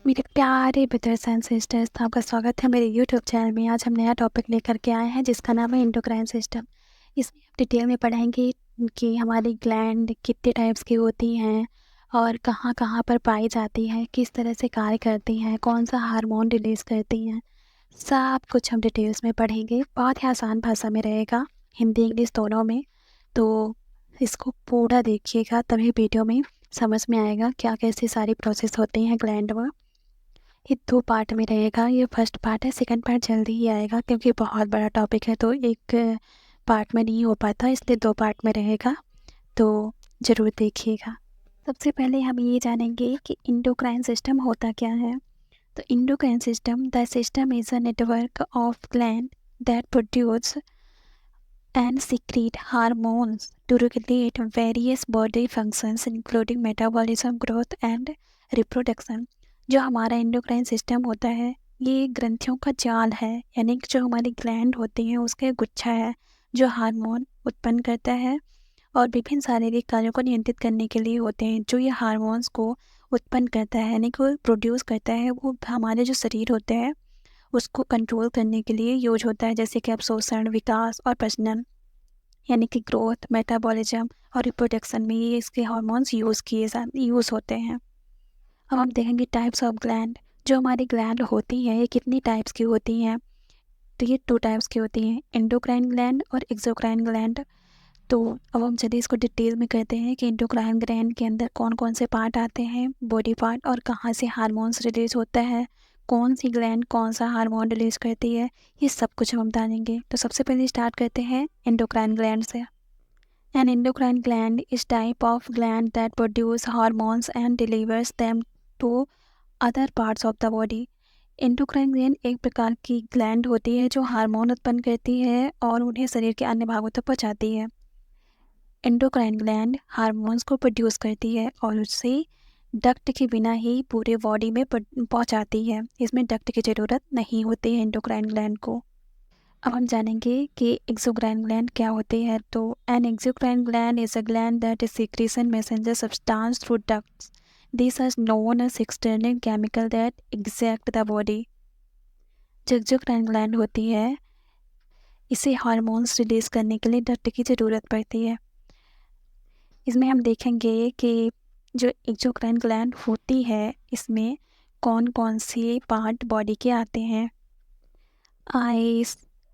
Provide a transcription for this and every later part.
मेरे प्यारे brothers and sisters, तो आपका स्वागत है मेरे यूट्यूब चैनल में। आज हम नया टॉपिक लेकर के आए हैं जिसका नाम है एंडोक्राइन सिस्टम। इसमें हम डिटेल में पढ़ेंगे कि हमारी ग्लैंड कितने टाइप्स की होती हैं और कहाँ कहाँ पर पाई जाती हैं, किस तरह से कार्य करती हैं, कौन सा हार्मोन रिलीज़ करती हैं, सब कुछ हम डिटेल्स में पढ़ेंगे। बहुत ही आसान भाषा में रहेगा, हिंदी इंग्लिश दोनों में। तो इसको पूरा देखिएगा, तभी वीडियो में समझ में आएगा क्या कैसी सारी प्रोसेस होती हैं ग्लैंड में। ये 2 पार्ट में रहेगा। ये फर्स्ट पार्ट है, सेकंड पार्ट जल्दी ही आएगा क्योंकि बहुत बड़ा टॉपिक है तो एक पार्ट में नहीं हो पाता, इसलिए 2 पार्ट में रहेगा, तो ज़रूर देखिएगा। सबसे पहले हम ये जानेंगे कि एंडोक्राइन सिस्टम होता क्या है। तो endocrine system, the system is a network of gland that produce and secrete hormones to regulate various body functions including metabolism, growth and reproduction। जो हमारा एंडोक्राइन सिस्टम होता है ये ग्रंथियों का जाल है, यानी कि जो हमारी ग्लैंड होती हैं उसका गुच्छा है जो हार्मोन उत्पन्न करता है और विभिन्न शारीरिक कार्यों को नियंत्रित करने के लिए होते हैं। जो ये हार्मोन्स को उत्पन्न करता है यानी कि वो प्रोड्यूस करता है, वो हमारे जो शरीर होते हैं उसको कंट्रोल करने के लिए यूज होता है, जैसे कि अवशोषण, विकास और प्रजनन, यानी कि ग्रोथ, मेटाबॉलिज्म और रिप्रोडक्शन में ये इसके हार्मोन्स यूज़ होते हैं। अब हम देखेंगे टाइप्स ऑफ ग्लैंड। जो हमारी ग्लैंड होती है ये कितनी टाइप्स की होती हैं। तो ये 2 टाइप्स की होती हैं, एंडोक्राइन ग्लैंड और एक्सोक्राइन ग्लैंड। तो अब हम चलिए इसको डिटेल में कहते हैं कि एंडोक्राइन ग्लैंड के अंदर कौन कौन से पार्ट आते हैं, बॉडी पार्ट, और कहाँ से हार्मोन्स रिलीज होता है, कौन सी ग्लैंड कौन सा हार्मोन रिलीज करती है, ये सब कुछ हम जानेंगे। तो सबसे पहले स्टार्ट करते हैं एंडोक्राइन ग्लैंड से। An endocrine gland is type of gland that produce hormones and delivers them to other parts of the body। Endocrine gland एक प्रकार की ग्लैंड होती है जो हार्मोन उत्पन्न करती है और उन्हें शरीर के अन्य भागों तक पहुंचाती है। एंडोक्राइन ग्लैंड हार्मोन्स को प्रोड्यूस करती है और उससे डक्ट के बिना ही पूरे बॉडी में पहुंचाती है। इसमें डक्ट की ज़रूरत नहीं होती है एंडोक्राइन ग्लैंड को। अब हम जानेंगे कि एक्सोक्राइन ग्लैंड क्या होती है। तो an exocrine gland is a gland that is secretion messenger substance through ducts. This is known as external chemical that exact the body. जो एक्सोक्राइन ग्लैंड होती है इसे हार्मोन्स रिलीज करने के लिए डक्ट की ज़रूरत पड़ती है। इसमें हम देखेंगे कि जो एक्सोक्राइन ग्लैंड होती है इसमें कौन कौन से पार्ट बॉडी के आते हैं।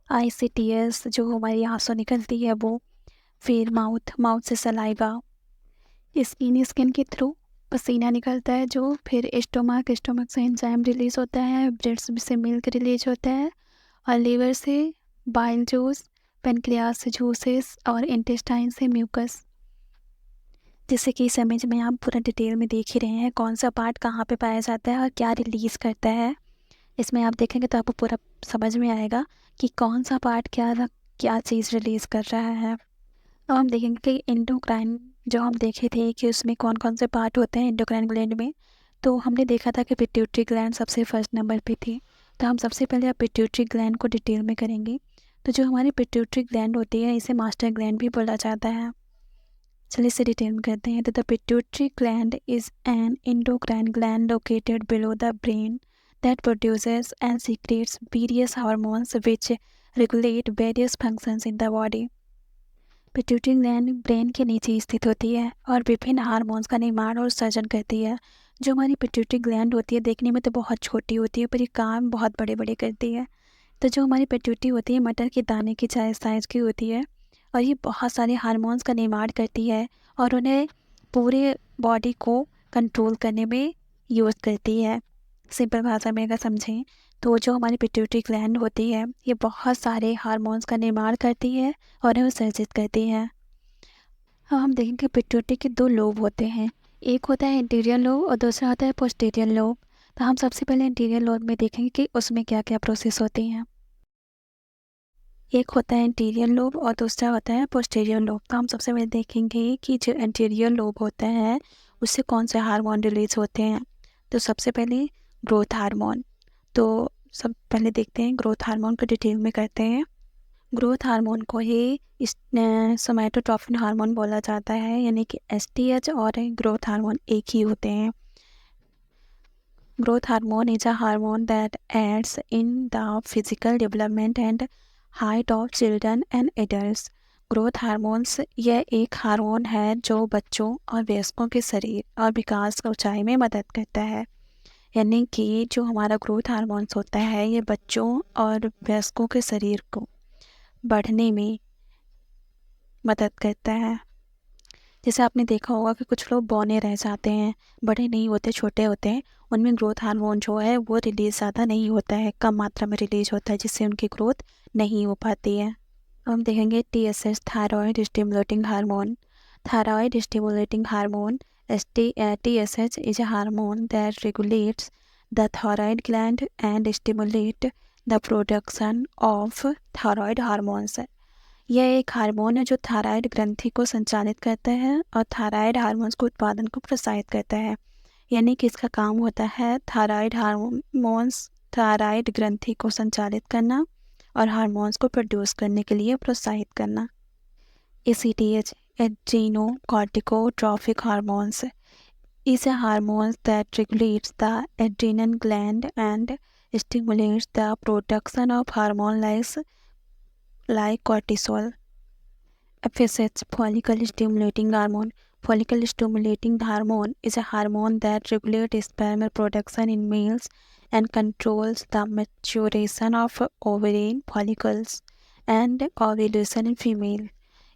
आई से टीयर्स, जो हमारी आंसू निकलती है वो, फिर माउथ से सलाइवा, स्किन के थ्रू पसीना निकलता है जो, फिर स्टोमक से एंजाइम रिलीज होता है, ब्रेस्ट से मिल्क रिलीज होता है, और लीवर से बाइल जूस, पेनक्रियास से जूसेस, और इंटेस्टाइन से म्यूकस। जैसे कि इस इमेज में आप पूरा डिटेल में देख ही रहे हैं कौन सा पार्ट कहाँ पे पाया जाता है और क्या रिलीज़ करता है। इसमें आप देखेंगे तो आपको पूरा समझ में आएगा कि कौन सा पार्ट क्या चीज़ रिलीज़ कर रहा है। अब हम देखेंगे कि एंडोक्राइन जो हम देखे थे कि उसमें कौन कौन से पार्ट होते हैं एंडोक्राइन ग्लैंड में। तो हमने देखा था कि पिट्यूटरी ग्लैंड सबसे फर्स्ट नंबर पे थी। तो हम सबसे पहले आप पिट्यूटरी ग्लैंड को डिटेल में करेंगे। तो जो हमारी पिट्यूटरी ग्लैंड होती है इसे मास्टर ग्लैंड भी बोला जाता है। चलिए इसे डिटेल में करते हैं। तो the pituitary gland is an endocrine gland located below the brain that produces and secretes various hormones which regulate various functions in the body। Pituitary gland brain के नीचे स्थित होती है और विभिन्न हार्मोन्स का निर्माण और सर्जन करती है। जो हमारी पिट्यूटरी ग्लैंड होती है देखने में तो बहुत छोटी होती है पर ये काम बहुत बड़े बड़े करती है। तो जो हमारी पिट्यूटरी होती है मटर के दाने की साइज़ की होती है और ये बहुत सारे हार्मोन्स का निर्माण करती है और उन्हें पूरे बॉडी को कंट्रोल करने में यूज़ करती है। सिंपल भाषा में अगर समझें तो जो हमारी पिट्यूटरी ग्लैंड होती है ये बहुत सारे हार्मोन्स का निर्माण करती है और उन्हें उत्सर्जित करती है। अब हम देखेंगे पिट्यूटरी के 2 लोब होते हैं, एक होता है इंटीरियर लोब और दूसरा होता है पोस्टीरियर लोब। तो हम सबसे पहले इंटीरियर लोब में देखेंगे कि उसमें क्या क्या प्रोसेस होती हैं। एक होता है इंटीरियर लोब और दूसरा होता है पोस्टीरियर लोब। तो हम सबसे पहले देखेंगे कि जो इंटीरियर लोब होता है उससे कौन से हार्मोन रिलीज होते हैं। तो सबसे पहले ग्रोथ हार्मोन। तो सब पहले देखते हैं ग्रोथ हार्मोन को डिटेल में करते हैं। ग्रोथ हार्मोन को ही सोमैटोट्रोपिन हार्मोन बोला जाता है, यानी कि एसटीएच और ग्रोथ हार्मोन एक ही होते हैं। Growth hormone is a hormone that aids in the physical development and height of children and adults. Growth hormones यह एक हार्मोन है जो बच्चों और वयस्कों के शरीर और विकास की ऊंचाई में मदद करता है। यानी कि जो हमारा ग्रोथ हार्मोन्स होता है ये बच्चों और वयस्कों के शरीर को बढ़ने में मदद करता है। जैसे आपने देखा होगा कि कुछ लोग बौने रह जाते हैं, बड़े नहीं होते, छोटे होते हैं, उनमें ग्रोथ हार्मोन जो है वो रिलीज़ ज़्यादा नहीं होता है, कम मात्रा में रिलीज होता है, जिससे उनकी ग्रोथ नहीं हो पाती है। अब हम देखेंगे TSH, thyroid stimulating hormone. Thyroid stimulating hormone TSH is a hormone that regulates the thyroid gland and stimulate the production of thyroid hormones. यह एक हार्मोन है जो थायराइड ग्रंथि को संचालित करता है और थायराइड हार्मोन्स को उत्पादन को प्रोत्साहित करता है। यानी कि इसका काम होता है थायराइड हार्मोन्स थायराइड ग्रंथि को संचालित करना और हार्मोन्स को प्रोड्यूस करने के लिए प्रोत्साहित करना। ACTH adrenocorticotropic hormones is a hormone that regulates the adrenal gland and stimulates the production of hormone like cortisol. FSH, follicle stimulating hormone. Follicle stimulating hormone is a hormone that regulates sperm production in males and controls the maturation of ovarian follicles and ovulation in female.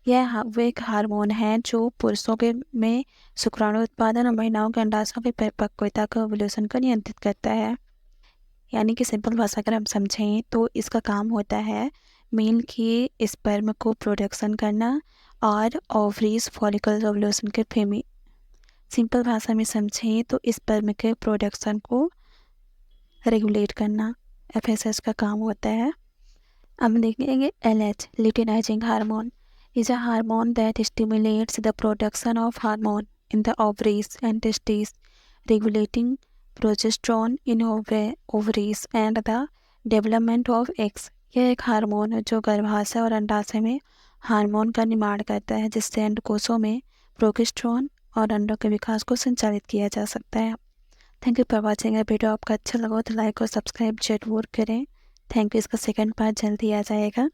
यह वो एक hormone है जो पुरुषों के में शुक्राणु उत्पादन और महिलाओं के अंडाशयों की परिपक्वता का ओव्यूलेशन को नियंत्रित करता है। यानी कि सिंपल भाषा अगर हम समझें तो इसका काम होता है मेल के स्पर्म को प्रोडक्शन करना और ओवरीज फॉलिकल्स ओव्यूलेशन के फीमेल। सिंपल भाषा में समझें तो स्पर्म के प्रोडक्शन को रेगुलेट करना FSH का काम होता है। अब देखेंगे LH, luteinizing hormone is a hormone that stimulates the production of hormone in the ovaries and testes, regulating progesterone in ovaries and the development of eggs. यह एक हार्मोन है जो गर्भाशय और अंडाशय में हार्मोन का निर्माण करता है जिससे अंडकोशों में प्रोजेस्टेरोन और अंडों के विकास को संचालित किया जा सकता है। Thank you for watching. Video आपका अच्छा लगा तो लाइक और सब्सक्राइब जरूर करें। Thank you. इसका सेकंड पार्ट जल्दी आ जाएगा।